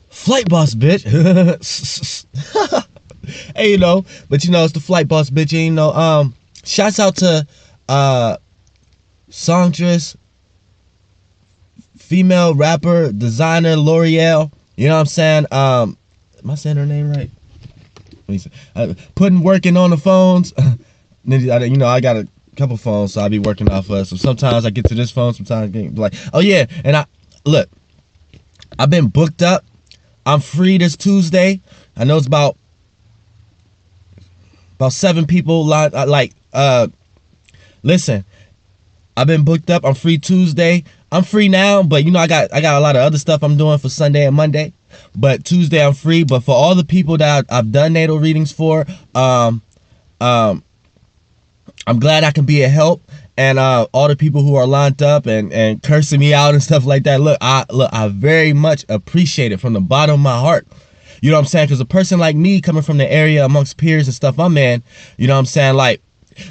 Flight boss, bitch. Hey, but it's the flight boss, bitch. And, shouts out to songstress, female rapper, designer, L'Oreal. You know what I'm saying? Am I saying her name right? Let me see. Working on the phones. I got a couple phones, so I be working off of. So sometimes I get to this phone, sometimes I get like, oh yeah, and I've been booked up. I'm free this Tuesday. I know it's about 7 people. Listen, I've been booked up. I'm free Tuesday. I'm free now, but I got a lot of other stuff I'm doing for Sunday and Monday. But Tuesday I'm free. But for all the people that I've done natal readings for, I'm glad I can be a help. And all the people who are lined up and cursing me out and stuff like that. Look, I very much appreciate it from the bottom of my heart. You know what I'm saying? Because a person like me coming from the area amongst peers and stuff I'm in, you know what I'm saying? Like,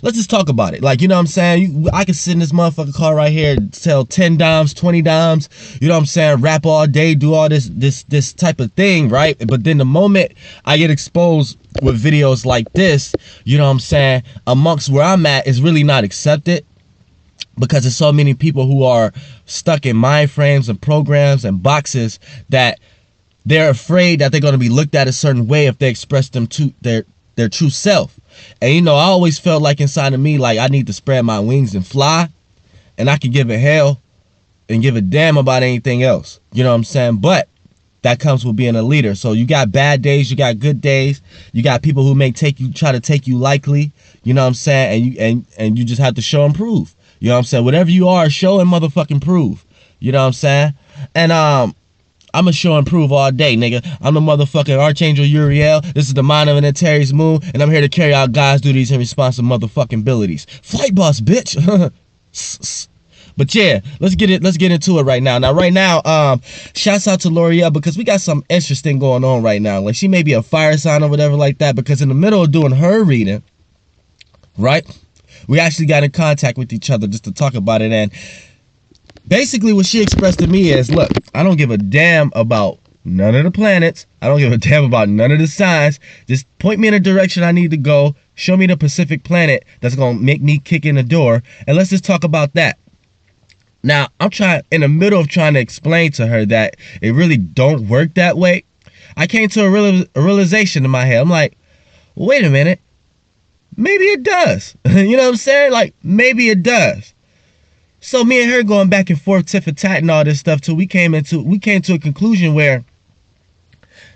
let's just talk about it. Like, you know what I'm saying? I can sit in this motherfucking car right here, sell 10 dimes, 20 dimes, you know what I'm saying? Rap all day, do all this type of thing, right? But then the moment I get exposed with videos like this, you know what I'm saying? Amongst where I'm at is really not accepted. Because there's so many people who are stuck in mind frames and programs and boxes that they're afraid that they're going to be looked at a certain way if they express them to their true self. And I always felt like inside of me, like I need to spread my wings and fly, and I can give a hell and give a damn about anything else. You know what I'm saying? But that comes with being a leader. So you got bad days, you got good days, you got people who may try to take you lightly. You know what I'm saying? And you just have to show and prove. You know what I'm saying? Whatever you are, show and motherfucking prove. You know what I'm saying? And I'm a show and prove all day, nigga. I'm the motherfucking Archangel Uriel. This is the mind of an Antares moon, and I'm here to carry out God's duties in response to motherfucking abilities. Flight boss, bitch. But yeah, let's get into it right now. Right now, shouts out to L'Oreal because we got something interesting going on right now. Like, she may be a fire sign or whatever like that, because in the middle of doing her reading, right, we actually got in contact with each other just to talk about it. And basically what she expressed to me is, look, I don't give a damn about none of the planets. I don't give a damn about none of the signs. Just point me in a direction I need to go. Show me the Pacific planet that's going to make me kick in the door. And let's just talk about that. Now, I'm in the middle of trying to explain to her that it really don't work that way. I came to a realization in my head. I'm like, wait a minute. Maybe it does. You know what I'm saying? Like, maybe it does. So me and her going back and forth, tit for tat and all this stuff, till we came to a conclusion where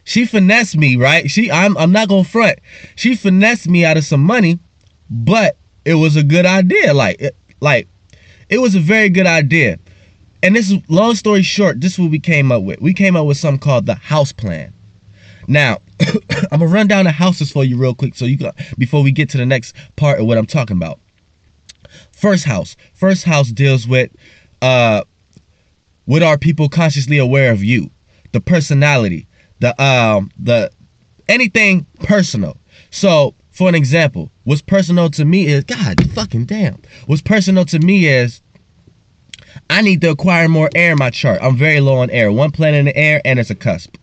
she finessed me, right? I'm not gonna front. She finessed me out of some money, but it was a good idea. It was a very good idea. And this is, long story short, this is what we came up with. We came up with something called the house plan. Now, I'm gonna run down the houses for you real quick, before we get to the next part of what I'm talking about. First house deals with what are people consciously aware of you, the personality, the anything personal. So, for an example, what's personal to me is, God fucking damn. What's personal to me is, I need to acquire more air in my chart. I'm very low on air. One planet in the air, and it's a cusp.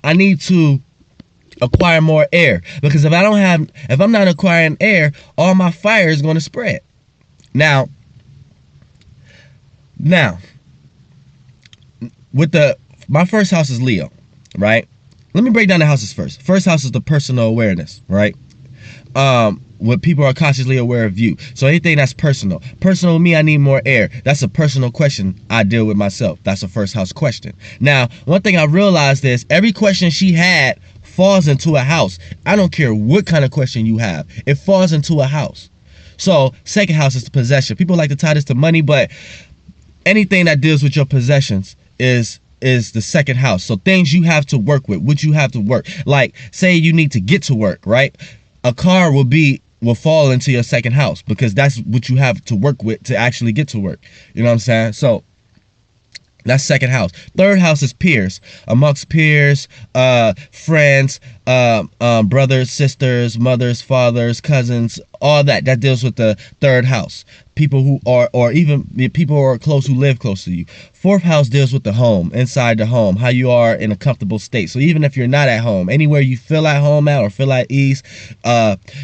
I need to acquire more air, because if I'm not acquiring air, all my fire is going to spread. Now, my first house is Leo, right? Let me break down the houses first. First house is the personal awareness, right? What people are consciously aware of you. So anything that's personal. Personal to me, I need more air. That's a personal question I deal with myself. That's a first house question. Now, one thing I realized is every question she had falls into a house. I don't care what kind of question you have. It falls into a house. So second house is the possession. People like to tie this to money, but anything that deals with your possessions is the second house. So things you have to work with, what you have to work. Like, say you need to get to work, right? A car will fall into your second house, because that's what you have to work with to actually get to work. You know what I'm saying? So that's second house. Third house is peers. Amongst peers, friends, brothers, sisters, mothers, fathers, cousins, all that deals with the third house. People who are, or even people who are close, who live close to you. Fourth house deals with the home, inside the home, how you are in a comfortable state. So even if you're not at home, anywhere you feel at home at or feel at ease,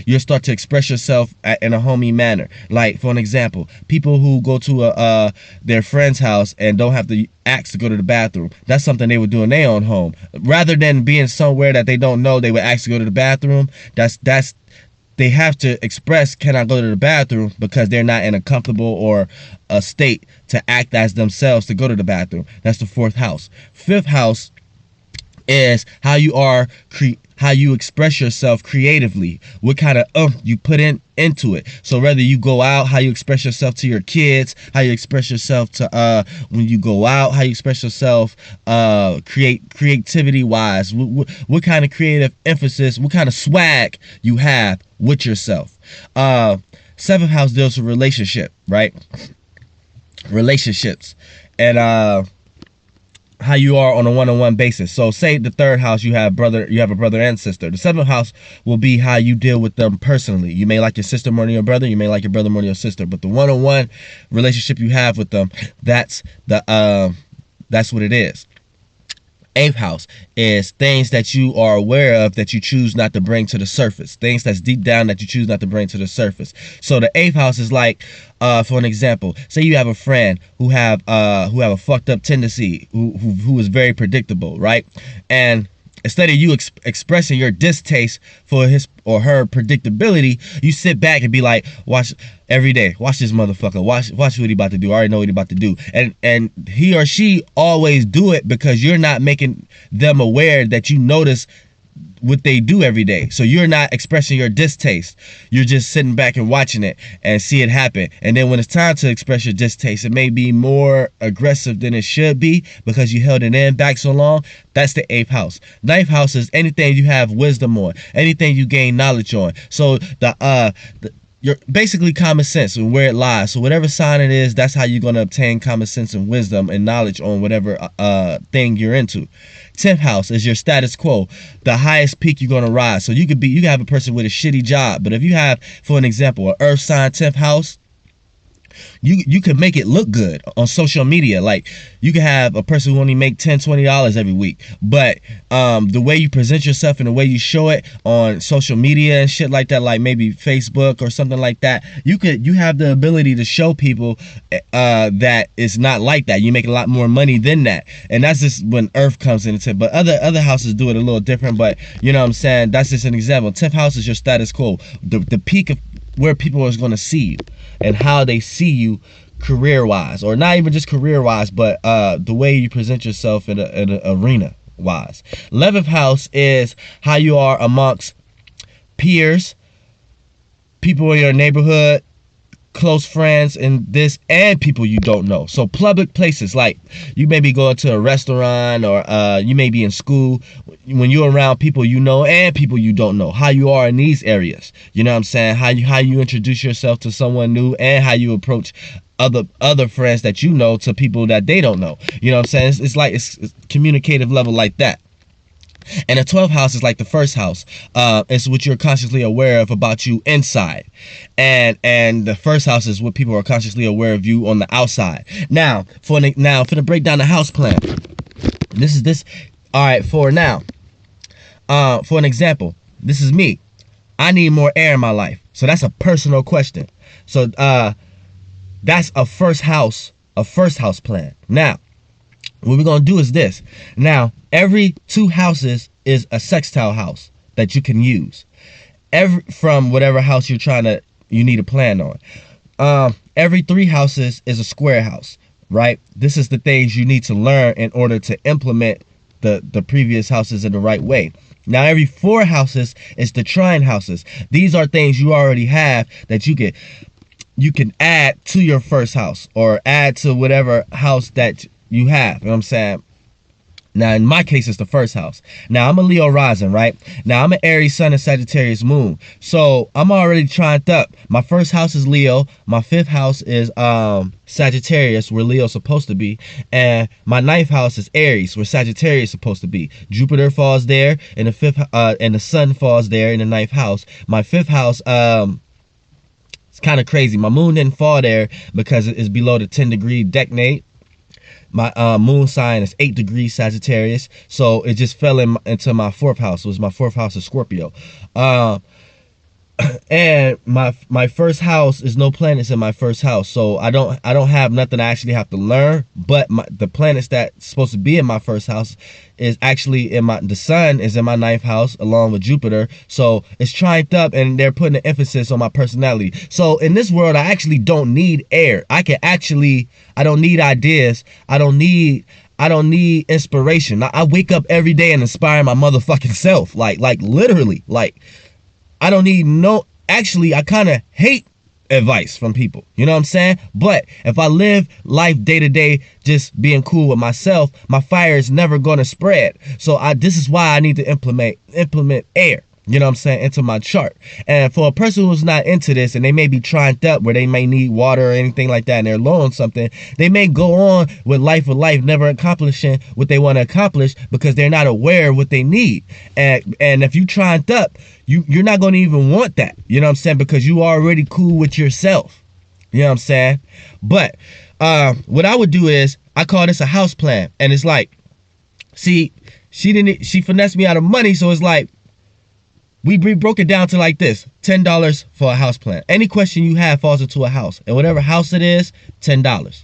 you'll start to express yourself in a homey manner. Like, for an example, people who go to their friend's house and don't have to ask to go to the bathroom. That's something they would do in their own home. Rather than being somewhere that they don't know, they would ask to go to the bathroom. That's they have to express, can I go to the bathroom, because they're not in a comfortable or a state to act as themselves to go to the bathroom. That's the fourth house. Fifth house is how you are, how you express yourself creatively, what kind of you put into it. So whether you go out, how you express yourself to your kids, how you express yourself to when you go out, how you express yourself creativity wise, what kind of creative emphasis, what kind of swag you have with yourself. Seventh house deals with relationship, right? Relationships and how you are on a one-on-one basis. So say the third house, you have a brother and sister. The seventh house will be how you deal with them personally. You may like your sister more than your brother, you may like your brother more than your sister, but the one-on-one relationship you have with them, that's what it is. Eighth house is things that you are aware of that you choose not to bring to the surface. Things that's deep down that you choose not to bring to the surface. So the eighth house is like, for an example, say you have a friend who have a fucked up tendency, who is very predictable, right? And instead of you expressing your distaste for his or her predictability, you sit back and be like, watch every day, watch this motherfucker, watch what he about to do. I already know what he about to do. And he or she always do it because you're not making them aware that you notice what they do every day. So you're not expressing your distaste. You're just sitting back and watching it and see it happen. And then when it's time to express your distaste, it may be more aggressive than it should be because you held it in back so long. That's the eighth house. Ninth house is anything you have wisdom on, anything you gain knowledge on. So you're basically common sense and where it lies. So whatever sign it is, that's how you're going to obtain common sense and wisdom and knowledge on whatever thing you're into. 10th house is your status quo, the highest peak you're going to rise. So you can have a person with a shitty job, but if you have, for an example, an earth sign 10th house, you can make it look good on social media. Like, you can have a person who only make $10-20 every week, but the way you present yourself and the way you show it on social media and shit like that, like maybe Facebook or something like that, you have the ability to show people that it's not like that. You make a lot more money than that, and that's just when earth comes into it. But other houses do it a little different, but you know what I'm saying, that's just an example. 10th house is your status quo, the peak of where people are going to see you and how they see you career-wise, or not even just career-wise, but the way you present yourself in an arena-wise. 11th house is how you are amongst peers, people in your neighborhood, close friends, and people you don't know. So public places, like you may be going to a restaurant, or you may be in school. When you're around people you know and people you don't know, how you are in these areas, you know what I'm saying, how you introduce yourself to someone new, and how you approach other friends that you know to people that they don't know. You know what I'm saying, it's communicative level like that. And the 12th house is like the first house. It's what you're consciously aware of about you inside, and the first house is what people are consciously aware of you on the outside. Now, for to break down the house plan, this. All right, for an example, this is me. I need more air in my life, so that's a personal question. So that's a first house plan. Now, what we're gonna do is this. Now, every 2 houses is a sextile house that you can use. From whatever house you need a plan on. Every 3 houses is a square house, right? This is the things you need to learn in order to implement the previous houses in the right way. Now, every 4 houses is the trine houses. These are things you already have that you can add to your first house, or add to whatever house that you have. You know what I'm saying? Now, in my case, it's the first house. Now, I'm a Leo rising, right? Now, I'm an Aries sun and Sagittarius moon. So, I'm already trying up. My first house is Leo. My fifth house is Sagittarius, where Leo's supposed to be. And my ninth house is Aries, where Sagittarius is supposed to be. Jupiter falls there, and the sun falls there in the ninth house. My fifth house, it's kind of crazy. My moon didn't fall there because it's below the 10-degree decade. My moon sign is 8 degrees Sagittarius, so it just fell into my fourth house. It was my fourth house of Scorpio. And my first house is no planets in my first house, so I don't have nothing I actually have to learn. But the planets that's supposed to be in my first house is actually the sun is in my ninth house along with Jupiter, so it's tried up, and they're putting an emphasis on my personality. So in this world, I actually don't need air. I don't need ideas. I don't need inspiration. I wake up every day and inspire my motherfucking self, like literally, like. I don't need actually, I kind of hate advice from people. You know what I'm saying? But if I live life day to day, just being cool with myself, my fire is never going to spread. So this is why I need to implement air. You know what I'm saying? Into my chart. And for a person who's not into this, and they may be trying up where they may need water or anything like that, and they're low on something, they may go on with life, never accomplishing what they want to accomplish because they're not aware of what they need. And if you trying up, you're not going to even want that. You know what I'm saying? Because you are already cool with yourself. You know what I'm saying? But what I would do is, I call this a house plan. And it's like, see, she finessed me out of money, so it's like, we broke it down to like this: $10 for a house plan. Any question you have falls into a house, and whatever house it is, $10.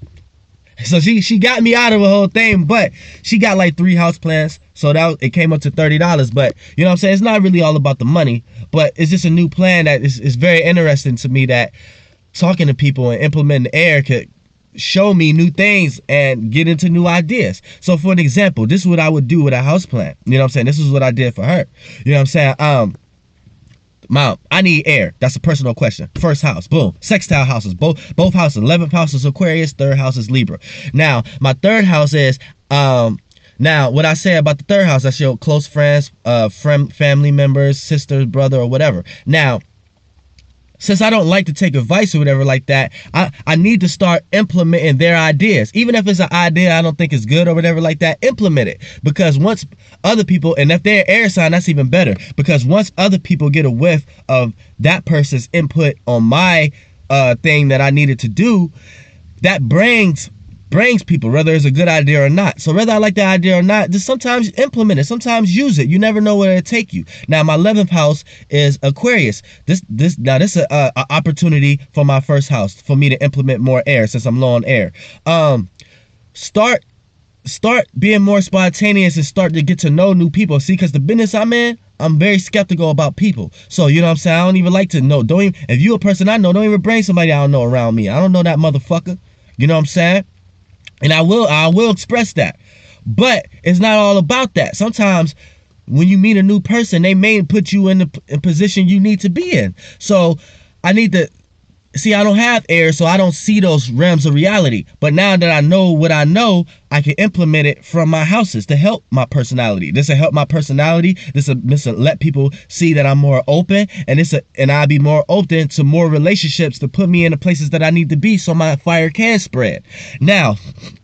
So she got me out of the whole thing, but she got like 3 house plans, so it came up to $30. But you know what I'm saying? It's not really all about the money, but it's just a new plan that is very interesting to me, that talking to people and implementing air could show me new things and get into new ideas. So for an example, this is what I would do with a house plan. You know what I'm saying? This is what I did for her. You know what I'm saying? Mom, I need air. That's a personal question. First house, boom. Sextile houses, both houses. 11th house is Aquarius, third house is Libra. Now, my third house is now what I say about the third house, that's your close friends, family members, sisters, brother, or whatever. Now, since I don't like to take advice or whatever like that, I need to start implementing their ideas. Even if it's an idea I don't think is good or whatever like that, implement it. Because once other people, and if they're air sign, that's even better. Because once other people get a whiff of that person's input on my thing that I needed to do, that brings people, whether it's a good idea or not. So whether I like the idea or not, just sometimes implement it, sometimes use it. You never know where it'll take you. Now, my 11th house is Aquarius. This is a opportunity for my first house for me to implement more air, since I'm low on air. Start being more spontaneous and start to get to know new people. See, because the business I'm in, I'm very skeptical about people. So, you know what I'm saying? I don't even like to know. If you a person I know, don't even bring somebody I don't know around me. I don't know that motherfucker. You know what I'm saying? And I will express that. But it's not all about that. Sometimes when you meet a new person, they may put you in a position you need to be in. So I need to see, I don't have air, so I don't see those realms of reality. But now that I know what I know, I can implement it from my houses to help my personality. This will help my personality. This will let people see that I'm more open, and I'll be more open to more relationships to put me in the places that I need to be, so my fire can spread. Now,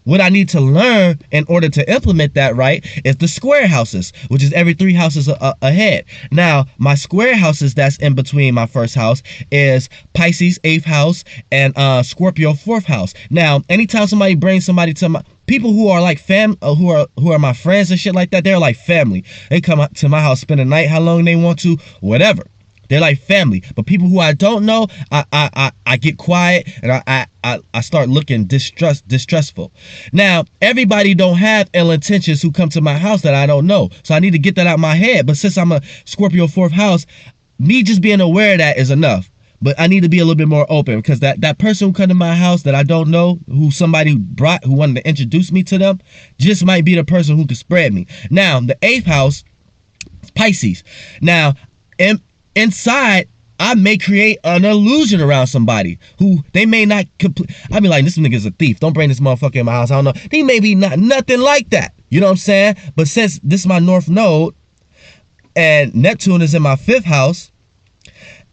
what I need to learn in order to implement that right is the square houses, which is every 3 houses ahead. Now, my square houses that's in between my first house is Pisces 8th house and Scorpio 4th house. Now, anytime somebody brings somebody to my people who are like who are my friends and shit like that, they're like family. They come to my house, spend the night, how long they want to, whatever. They're like family. But people who I don't know, I get quiet and I start looking distrustful. Now, everybody don't have ill intentions who come to my house that I don't know. So I need to get that out of my head. But since I'm a Scorpio 4th house, me just being aware of that is enough. But I need to be a little bit more open, because that person who come to my house that I don't know, who somebody brought, who wanted to introduce me to them, just might be the person who could spread me. Now, the 8th house is Pisces. Now, inside, I may create an illusion around somebody who they may not complete. I be like, this nigga's a thief. Don't bring this motherfucker in my house. I don't know. He may be nothing like that. You know what I'm saying? But since this is my North Node, and Neptune is in my 5th house,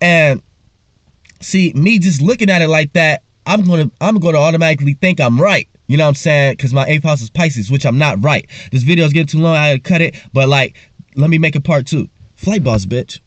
and see, me just looking at it like that, I'm gonna automatically think I'm right. You know what I'm saying? Because my 8th house is Pisces, which I'm not right. This video is getting too long. I had to cut it. But like, let me make a part 2. Flight boss, bitch.